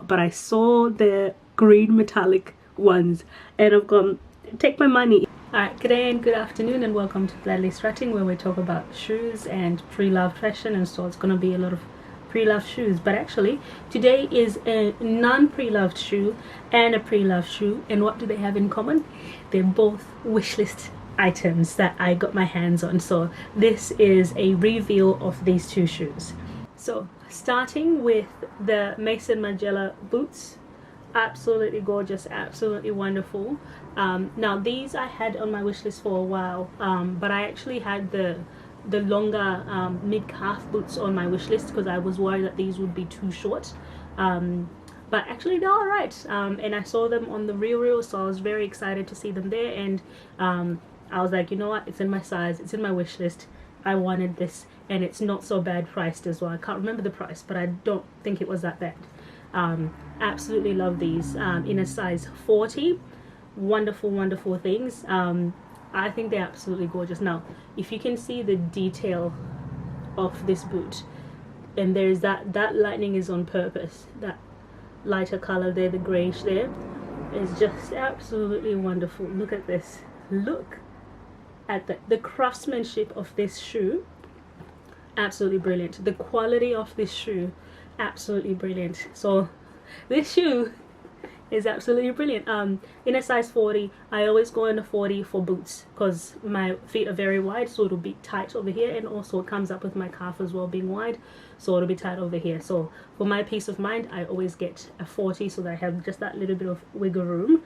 but I saw the green metallic ones and I've gone, take my money. Alright, good day and good afternoon and welcome to Gladly Strutting, where we talk about shoes and pre-loved fashion. And so it's going to be a lot of pre-loved shoes, but actually today is a non-pre-loved shoe and a pre-loved shoe, and what do they have in common? They're both wishlist items that I got my hands on. So this is a reveal of these two shoes. So starting with the Mason Margiela boots, absolutely gorgeous, absolutely wonderful. Now these I had on my wish list for a while, but I actually had the longer mid-calf boots on my wish list because I was worried that these would be too short, but actually they're all right. And I saw them on the real, so I was very excited to see them there, and I was like, you know what, it's in my size, it's in my wish list, I wanted this, and it's not so bad priced as well. I can't remember the price, but I don't think it was that bad. Absolutely love these, in a size 40. Wonderful things. I think they're absolutely gorgeous. Now if you can see the detail of this boot, and there's that lightning is on purpose, that lighter color there, the grayish there, is just absolutely wonderful. Look at this, look at the craftsmanship of this shoe, absolutely brilliant. The quality of this shoe, absolutely brilliant. So this shoe is absolutely brilliant. In a size 40, I always go in a 40 for boots because my feet are very wide, so it'll be tight over here, and also it comes up with my calf as well being wide, so it'll be tight over here. So for my peace of mind, I always get a 40 so that I have just that little bit of wiggle room.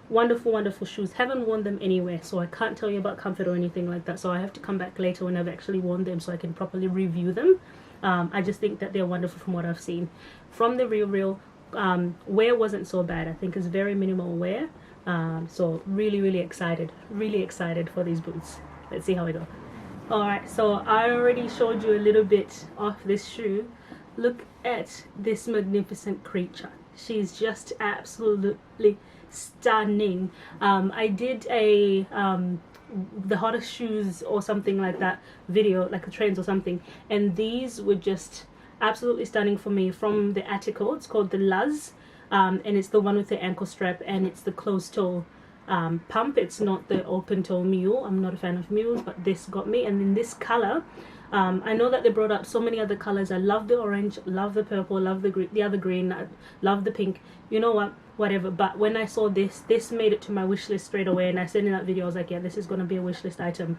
Wonderful shoes. Haven't worn them anywhere, so I can't tell you about comfort or anything like that, so I have to come back later when I've actually worn them so I can properly review them. I just think that they're wonderful from what I've seen. From the real wear wasn't so bad. I think it's very minimal wear, so really excited for these boots. Let's see how we go. Alright, so I already showed you a little bit of this shoe. Look at this magnificent creature. She's just absolutely stunning. I did a the hottest shoes or something like that video, like a trends or something, and these were just absolutely stunning for me. From the Attico, it's called the Luz, and it's the one with the ankle strap, and it's the closed toe pump. It's not the open toe mule. I'm not a fan of mules, but this got me. And in this color, I know that they brought up so many other colors. I love the orange, love the purple, love the other green, love the pink, you know what, whatever. But when I saw this made it to my wish list straight away, and I said in that video, I was like, yeah, this is going to be a wish list item.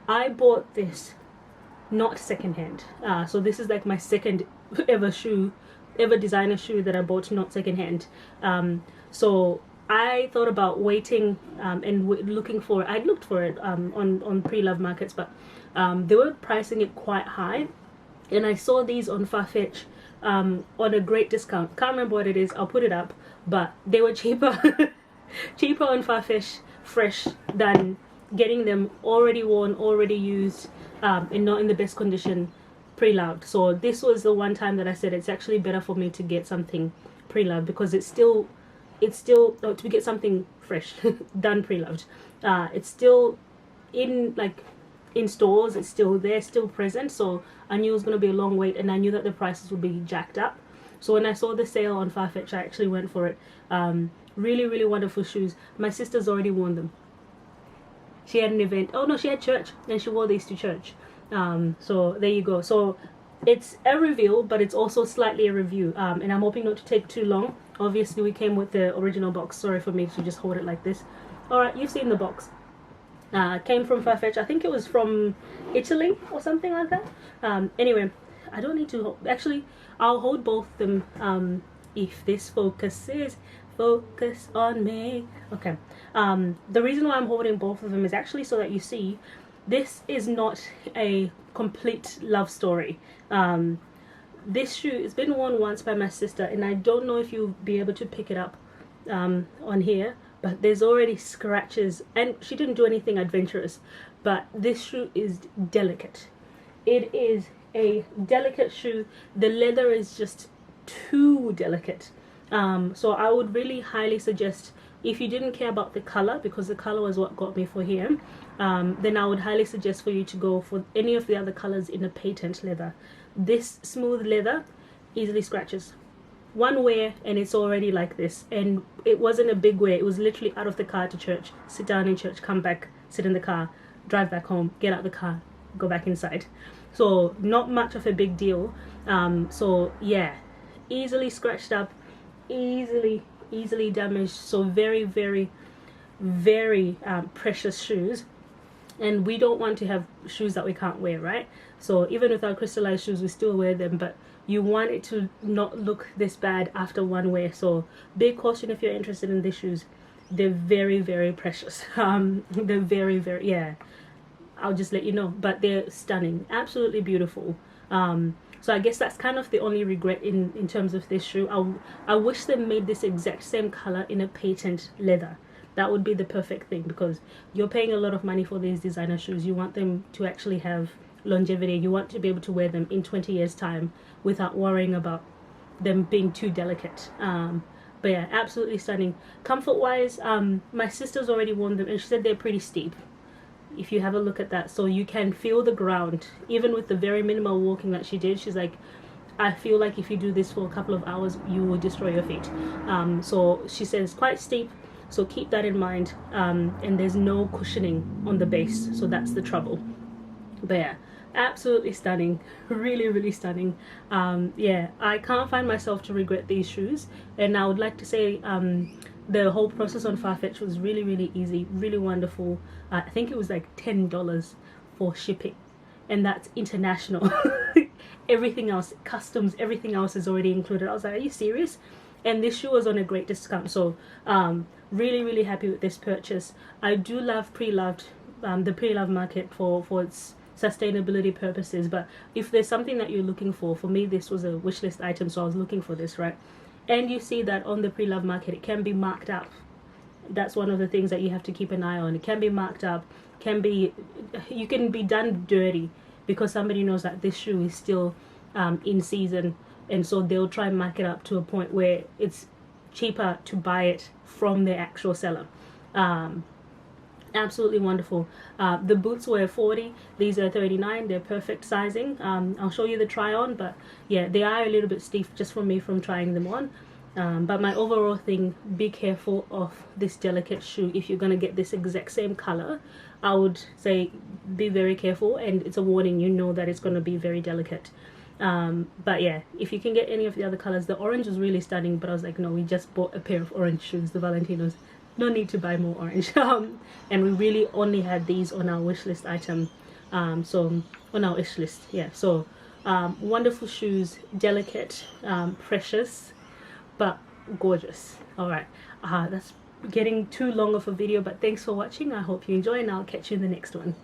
I bought this not secondhand, so this is like my second ever designer shoe that I bought not secondhand. So I thought about waiting and looking for it. I looked for it on pre-love markets, but they were pricing it quite high, and I saw these on Farfetch on a great discount. Can't remember what it is, I'll put it up, but they were cheaper cheaper on Farfetch fresh than getting them already worn, already used, and not in the best condition pre-loved. So this was the one time that I said it's actually better for me to get something pre-loved, because it's still to get something fresh done pre-loved. It's still in stores, it's still there, still present. So I knew it was going to be a long wait, and I knew that the prices would be jacked up. So when I saw the sale on Farfetch, I actually went for it. Really wonderful shoes. My sister's already worn them. She had an event, oh no, she had church, and she wore these to church. So there you go. So it's a reveal, but it's also slightly a review, and I'm hoping not to take too long. Obviously we came with the original box. Sorry for me to just hold it like this. Alright, you've seen the box. Came from Farfetch. I think it was from Italy or something like that. Anyway, I don't need to actually, I'll hold both of them if this focuses. Focus on me. Okay. The reason why I'm holding both of them is actually so that you see this is not a complete love story. This shoe has been worn once by my sister, and I don't know if you'll be able to pick it up on here, but there's already scratches, and she didn't do anything adventurous, but this shoe is delicate. It is a delicate shoe. The leather is just too delicate. So I would really highly suggest, if you didn't care about the color, because the color was what got me for here, then I would highly suggest for you to go for any of the other colors in a patent leather. This smooth leather easily scratches. one wear and it's already like this. And it wasn't a big wear, it was literally out of the car to church, sit down in church, come back, sit in the car, drive back home, get out the car, go back inside. So not much of a big deal. So yeah, easily scratched up, easily damaged. So very precious shoes. And we don't want to have shoes that we can't wear, right? So even with our crystallized shoes, we still wear them, but you want it to not look this bad after one wear. So big caution if you're interested in these shoes. They're very precious. They're very yeah, I'll just let you know, but they're stunning, absolutely beautiful. So I guess that's kind of the only regret in terms of this shoe. I wish they made this exact same color in a patent leather. That would be the perfect thing, because you're paying a lot of money for these designer shoes. You want them to actually have longevity. You want to be able to wear them in 20 years time without worrying about them being too delicate. But yeah, absolutely stunning. Comfort wise, my sister's already worn them and she said they're pretty steep, if you have a look at that. So you can feel the ground even with the very minimal walking that she did. She's like, I feel like if you do this for a couple of hours you will destroy your feet. So she says quite steep, so keep that in mind. And there's no cushioning on the base, so that's the trouble. But yeah, absolutely stunning, really stunning. Yeah, I can't find myself to regret these shoes, and I would like to say the whole process on Farfetch was really easy, really wonderful. I think it was like $10 for shipping, and that's international. Everything else, customs, everything else is already included. I was like, are you serious? And this shoe was on a great discount. So really happy with this purchase. I do love pre-loved, the pre-loved market for its sustainability purposes. But if there's something that you're looking for me, this was a wish list item, so I was looking for this, right? And you see that on the pre-loved market, it can be marked up. That's one of the things that you have to keep an eye on. It can be marked up, you can be done dirty because somebody knows that this shoe is still in season, and so they'll try and mark it up to a point where it's cheaper to buy it from the actual seller. Absolutely wonderful. The boots were 40, these are 39. They're perfect sizing. I'll show you the try on, but yeah, they are a little bit stiff just for me from trying them on. But my overall thing, be careful of this delicate shoe. If you're gonna get this exact same color, I would say be very careful, and it's a warning, you know that it's gonna be very delicate. But yeah, if you can get any of the other colors, the orange was really stunning, but I was like, no, we just bought a pair of orange shoes, the Valentinos, no need to buy more orange. And we really only had these on our wish list item, so on our wish list. Yeah, so wonderful shoes, delicate, precious, but gorgeous. All right, that's getting too long of a video, but thanks for watching. I hope you enjoy, and I'll catch you in the next one.